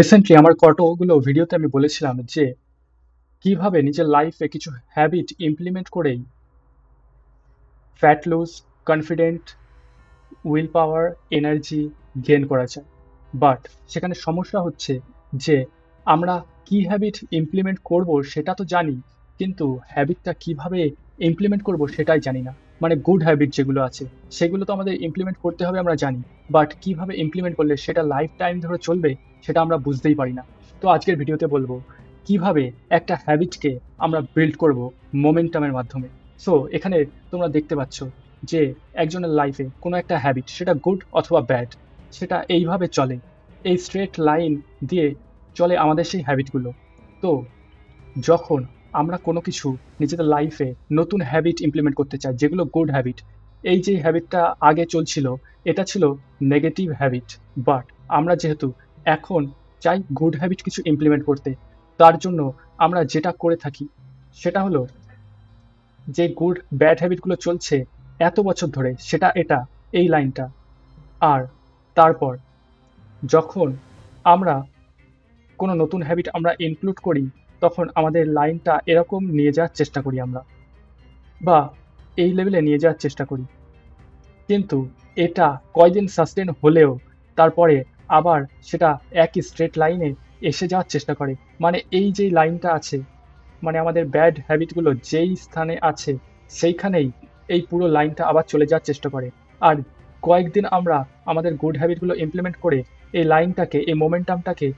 Recently আমার কতগুলো ভিডিওতে আমি বলেছিলাম যে কিভাবে নিজের লাইফে কিছু হ্যাবিট ইমপ্লিমেন্ট করেই fat lose, confident, will power, energy gain করা যায়। বাট সেখানে সমস্যা হচ্ছে যে আমরা কি হ্যাবিট ইমপ্লিমেন্ট করব সেটা তো জানি, কিন্তু হ্যাবিটটা কিভাবে ইমপ্লিমেন্ট করব সেটাই জানি না। মানে গুড হ্যাবিট যেগুলো আছে সেগুলো তো আমাদের ইমপ্লিমেন্ট করতে হবে, আমরা জানি, বাট কিভাবে ইমপ্লিমেন্ট করলে সেটা লাইফ টাইম ধরে চলবে সেটা আমরা বুঝতেই পারি না। তো আজকের ভিডিওতে বলবো কিভাবে একটা হ্যাবিটকে আমরা বিল্ড করব মোমেন্টামের মাধ্যমে। সো এখানে তোমরা দেখতে পাচ্ছ যে একজনের লাইফে কোনো একটা হ্যাবিট, সেটা গুড অথবা ব্যাড, সেটা এইভাবে চলে, এই স্ট্রেট লাইন দিয়ে চলে আমাদের সেই হ্যাবিটগুলো। তো যখন আমরা কোনো কিছু নিজেদের লাইফে নতুন হ্যাবিট ইমপ্লিমেন্ট করতে চাই যেগুলো গুড হ্যাবিট, এই যে হ্যাবিটটা আগে চলছিল এটা ছিল নেগেটিভ হ্যাবিট, বাট আমরা যেহেতু এখন চাই গুড হ্যাবিট কিছু ইমপ্লিমেন্ট করতে, তার জন্য আমরা যেটা করে থাকি সেটা হলো যে গুড ব্যাড হ্যাবিটগুলো চলছে এত বছর ধরে সেটা এটা, এই লাইনটা। আর তারপর যখন আমরা কোনো নতুন হ্যাবিট আমরা ইনক্লুড করি তখন আমাদের লাইনটা এরকম নিয়ে যাওয়ার চেষ্টা করি আমরা, বা এই লেভেলে নিয়ে যাওয়ার চেষ্টা করি। কিন্তু এটা কয়দিন সাস্টেন হলেও তারপরে আবার সেটা একই স্ট্রেট লাইনে এসে যাওয়ার চেষ্টা করে। মানে এই যে লাইনটা আছে, মানে আমাদের ব্যাড হ্যাবিটগুলো যেই স্থানে আছে সেইখানেই এই পুরো লাইনটা আবার চলে যাওয়ার চেষ্টা করে। আর কয়েকদিন আমরা আমাদের গুড হ্যাবিটগুলো ইমপ্লিমেন্ট করে এই লাইনটাকে, এই মোমেন্টামটাকে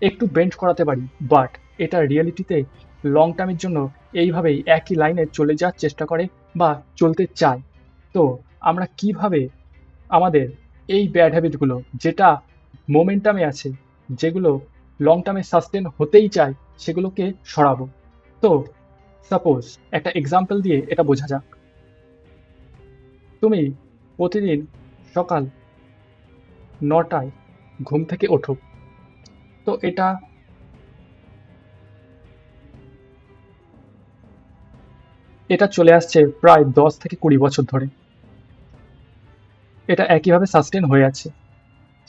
একটু বেন্ড করাতে পারি, বাট এটা রিয়েলিটিতে লং টার্মের জন্য এইভাবেই একই লাইনে চলে যাওয়ার চেষ্টা করে বা চলতে চায়। তো আমরা কিভাবে আমাদের এই ব্যাড হ্যাবিটগুলো, যেটা মোমেন্টামে আছে, যেগুলো লং টার্মে সাস্টেন হতেই চায়, সেগুলোকে সরাবো। তো সাপোজ একটা এক্সাম্পল দিয়ে এটা বোঝা যাক। তুমি প্রতিদিন সকাল 9টায় ঘুম থেকে ওঠো। তো এটা এটা চলে আসছে প্রায় 10 থেকে 20 বছর ধরে, এটা একইভাবে সাস্টেন হয়ে আছে।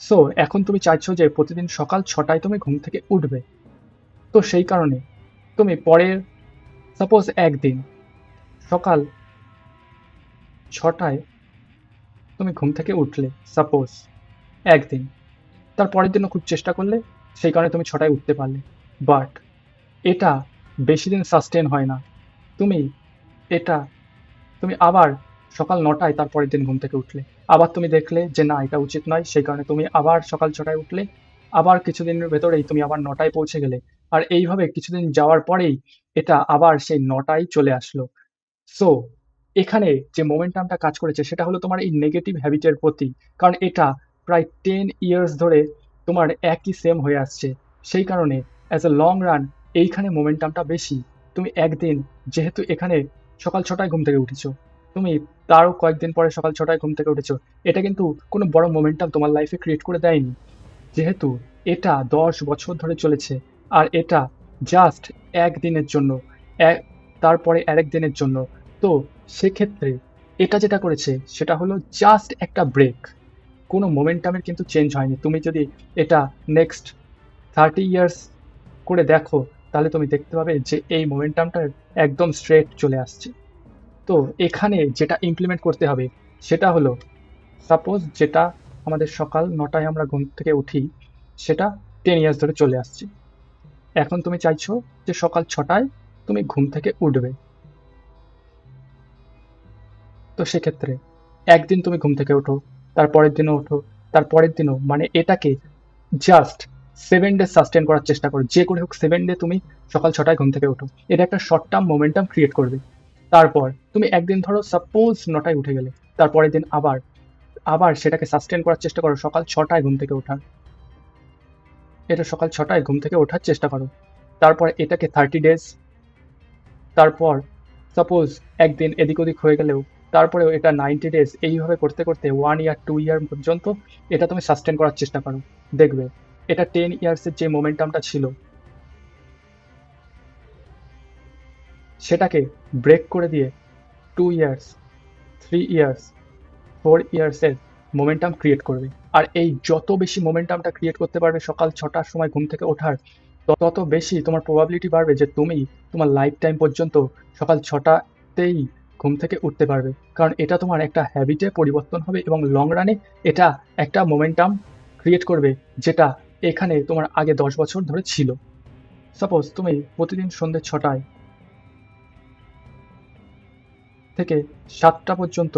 সো এখন তুমি চাইছো যে প্রতিদিন সকাল 6টায় তুমি ঘুম থেকে উঠবে। তো সেই কারণে তুমি পরের, সাপোজ একদিন সকাল 6টায় তুমি ঘুম থেকে উঠলে, সাপোজ একদিন, তার পরের দিনও খুব চেষ্টা করলে, সেই কারণে তুমি 6টায় উঠতে পারলে। বাট এটা বেশি দিন সাস্টেন হয় না। তুমি এটা তুমি আবার সকাল 9টায় তার পরের দিন ঘুম থেকে উঠলে, আবার তুমি দেখলে যে না এটা উচিত নয়, সেই কারণে তুমি আবার সকাল 6টায় উঠলে, আবার কিছুদিনের ভেতরেই তুমি আবার 9টায় পৌঁছে গেলে। আর এইভাবে কিছুদিন যাওয়ার পরেই এটা আবার সেই 9টায় চলে আসলো। সো এখানে যে মোমেন্টামটা কাজ করেছে সেটা হলো তোমার এই নেগেটিভ হ্যাবিটের প্রতি, কারণ এটা প্রায় 10 ইয়ার্স ধরে তোমার একই সেম হয়ে আসছে। সেই কারণে অ্যাজ এ লং রান এইখানে মোমেন্টামটা বেশি। তুমি একদিন যেহেতু এখানে সকাল 6টায় ঘুম থেকে উঠেছো, তুমি তারও কয়েকদিন পরে সকাল 6টায় ঘুম থেকে উঠেছো, এটা কিন্তু কোনো বড় মোমেন্টাম তোমার লাইফে ক্রিয়েট করে দেয়নি, যেহেতু এটা 10 বছর ধরে চলেছে। আর এটা জাস্ট একদিনের জন্য, এক, তারপরে আরেক দিনের জন্য। তো সেক্ষেত্রে এটা যেটা করেছে সেটা হলো জাস্ট একটা ব্রেক, কোনো মোমেন্টামের কিন্তু চেঞ্জ হয়নি। তুমি যদি এটা নেক্সট 30 ইয়ার্স করে দেখো তাহলে তুমি দেখতে পাবে যে এই মোমেন্টামটা একদম স্ট্রেট চলে আসছে। তো এখানে যেটা ইমপ্লিমেন্ট করতে হবে সেটা হলো, সাপোজ যেটা আমাদের সকাল 9টায় আমরা ঘুম থেকে উঠি সেটা 10 ইয়ার্স ধরে চলে আসছে। এখন তুমি চাইছো যে সকাল 6টায় তুমি ঘুম থেকে উঠবে। তো সেক্ষেত্রে একদিন তুমি ঘুম থেকে ওঠো, তারপরের দিনও ওঠো, তারপরের দিনও, মানে এটাকে জাস্ট 7 ডে সাস্টেন করার চেষ্টা করো, যে করে হোক 7 ডে তুমি সকাল 6টায় ঘুম থেকে ওঠো। এটা একটা শর্ট টার্ম মোমেন্টাম ক্রিয়েট করবে। তারপর তুমি একদিন ধরো সাপোজ 9টায় উঠে গেলে, তারপরের দিন আবার আবার সেটাকে সাস্টেন করার চেষ্টা করো সকাল 6টায় ঘুম থেকে ওঠার, এটা সকাল 6টায় ঘুম থেকে ওঠার চেষ্টা করো। তারপর এটাকে 30 ডেজ, তারপর সাপোজ একদিন এদিক ওদিক হয়ে গেলেও তারপরেও এটা 90 ডেজ, এইভাবে করতে করতে 1 ইয়ার 2 ইয়ার পর্যন্ত এটা তুমি সাস্টেন করার চেষ্টা করো। দেখবে এটা 10 ইয়ার্সের যে মোমেন্টামটা ছিল সেটাকে ব্রেক করে দিয়ে 2 ইয়ার্স, 3 ইয়ার্স, 4 ইয়ার্সের মোমেন্টাম ক্রিয়েট করবে। আর এই যত বেশি মোমেন্টামটা ক্রিয়েট করতে পারবে সকাল 6টার সময় ঘুম থেকে ওঠার, তত বেশি তোমার প্রবাবিলিটি বাড়বে যে তুমি তোমার লাইফ টাইম পর্যন্ত সকাল 6টাতেই ঘুম থেকে উঠতে পারবে। কারণ এটা তোমার একটা হ্যাবিটে পরিবর্তন হবে এবং লং রানে এটা একটা মোমেন্টাম ক্রিয়েট করবে, যেটা এখানে তোমার আগে 10 বছর ধরে ছিল। সাপোজ তুমি প্রতিদিন সন্ধ্যে 6টায় থেকে 7টা পর্যন্ত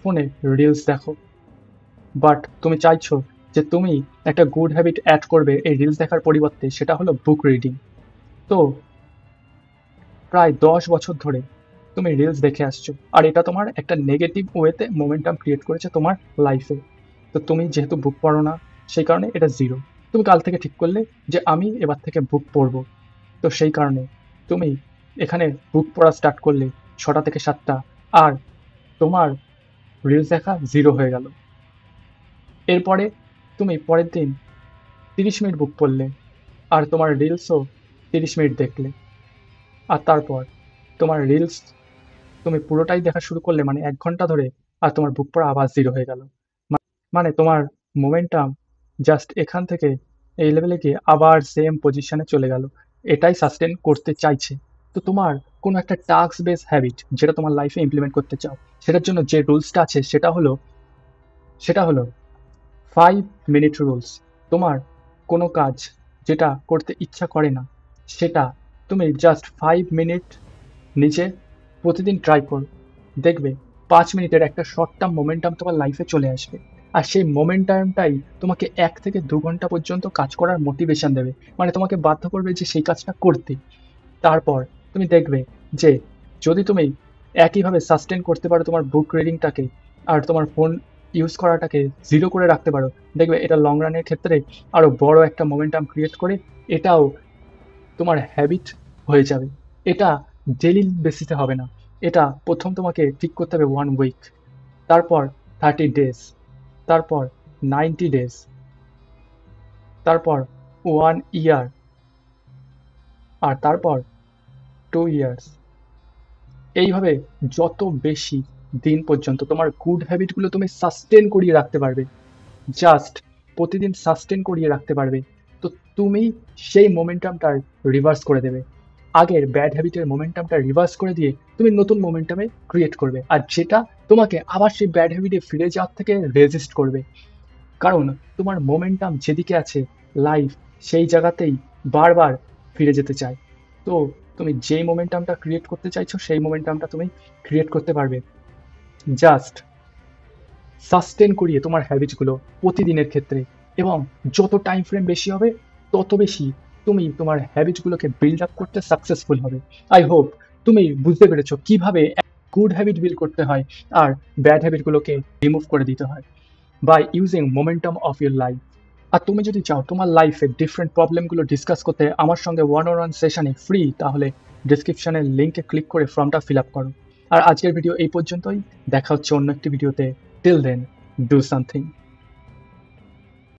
ফোনে রিলস দেখো, বাট তুমি চাইছো যে তুমি একটা গুড হ্যাবিট অ্যাড করবে এই রিলস দেখার পরিবর্তে, সেটা হলো বুক রিডিং। তো প্রায় 10 বছর ধরে তুমি রিলস দেখে আসছো, আর এটা তোমার একটা নেগেটিভ ওয়েতে মোমেন্টাম ক্রিয়েট করেছে তোমার লাইফে। তো তুমি যেহেতু বুক পড়ো না, সেই কারণে এটা জিরো। তুমি কাল থেকে ঠিক করলে যে আমি এবার থেকে বুক পড়বো, তো সেই কারণে তুমি এখানে বুক পড়া স্টার্ট করলে 6টা থেকে 7টা, আর তোমার রিলস দেখা জিরো হয়ে গেল। এরপরে তুমি পরের দিন 30 মিনিট বুক পড়লে, আর তোমার রিলসও 30 মিনিট দেখলে, আর তারপর তোমার রিলস তুমি পুরোটাই দেখা শুরু করলে, মানে 1 ঘন্টা ধরে, আর তোমার বুক পড়া আবার জিরো হয়ে গেল। মানে তোমার মোমেন্টাম জাস্ট এখান থেকে এই লেভেলে গিয়ে আবার সেম পজিশনে চলে গেল। এটাই সাস্টেন করতে চাইছে। তো তোমার কোনো একটা টাস্ক বেস হ্যাবিট যেটা তোমার লাইফে ইমপ্লিমেন্ট করতে চাও, সেটার জন্য যে রুলসটা আছে সেটা হলো 5 মিনিট রুলস। তোমার কোনো কাজ যেটা করতে ইচ্ছা করে না, সেটা তুমি জাস্ট 5 মিনিট নিচে প্রতিদিন ট্রাই করো, দেখবে 5 মিনিটের একটা শর্ট টার্ম মোমেন্টাম তোমার লাইফে চলে আসবে। আর সেই মোমেন্টামটাই তোমাকে 1 থেকে 2 ঘন্টা পর্যন্ত কাজ করার মোটিভেশন দেবে, মানে তোমাকে বাধ্য করবে যে সেই কাজটা করতে। তারপর তুমি দেখবে যে যদি তুমি একইভাবে সাস্টেন করতে পারো তোমার বুক রিডিংটাকে, আর তোমার ফোন ইউজ করাটাকে জিরো করে রাখতে পারো, দেখবে এটা লং রানের ক্ষেত্রে আরো বড় একটা মোমেন্টাম ক্রিয়েট করে এটাও তোমার হ্যাবিট হয়ে যাবে। এটা ডেইলি বেসিসে হবে না, এটা প্রথম তোমাকে ঠিক করতে হবে 1 উইক, তারপর 30 ডেজ, তারপর 90 ডেজ, তারপর 1 ইয়ার, আর তারপর 2 ইয়ার্স। এইভাবে যত বেশি দিন পর্যন্ত তোমার গুড হ্যাবিটগুলো তুমি সাস্টেন করিয়ে রাখতে পারবে, জাস্ট প্রতিদিন সাস্টেন করিয়ে রাখতে পারবে, তো তুমি সেই মোমেন্টামটার রিভার্স করে দেবে। আগের ব্যাড হ্যাবিটের মোমেন্টামটা রিভার্স করে দিয়ে তুমি নতুন মোমেন্টামে ক্রিয়েট করবে, আর যেটা তোমাকে আবার সেই ব্যাড হ্যাবিটে ফিরে যাওয়ার থেকে রেজিস্ট করবে। কারণ তোমার মোমেন্টাম যেদিকে আছে, লাইফ সেই জায়গাতেই বারবার ফিরে যেতে চায়। তো তুমি যেই মোমেন্টামটা ক্রিয়েট করতে চাইছো সেই মোমেন্টামটা তুমি ক্রিয়েট করতে পারবে, জাস্ট সাস্টেন করিয়ে তোমার হ্যাবিটগুলো প্রতিদিনের ক্ষেত্রে। এবং যত টাইম ফ্রেম বেশি হবে, তত বেশি তুমি তোমার হ্যাবিটগুলোকে বিল্ড আপ করতে সাকসেসফুল হবে। আই হোপ তুমি বুঝতে পেরেছো কিভাবে গুড হ্যাবিট বিল্ড করতে হয় আর ব্যাড হ্যাবিটগুলোকে রিমুভ করে দিতে হয় by using momentum of your life. আর তুমি যদি চাও তোমার লাইফে ডিফারেন্ট প্রবলেমগুলো ডিসকাস করতে আমার সঙ্গে 1-on-1 সেশনে ফ্রি, তাহলে ডিসক্রিপশনের লিঙ্কে ক্লিক করে ফর্মটা ফিল আপ করো। আর আজকের ভিডিও এই পর্যন্তই, দেখা হচ্ছে অন্য একটি ভিডিওতে। Till then, do something.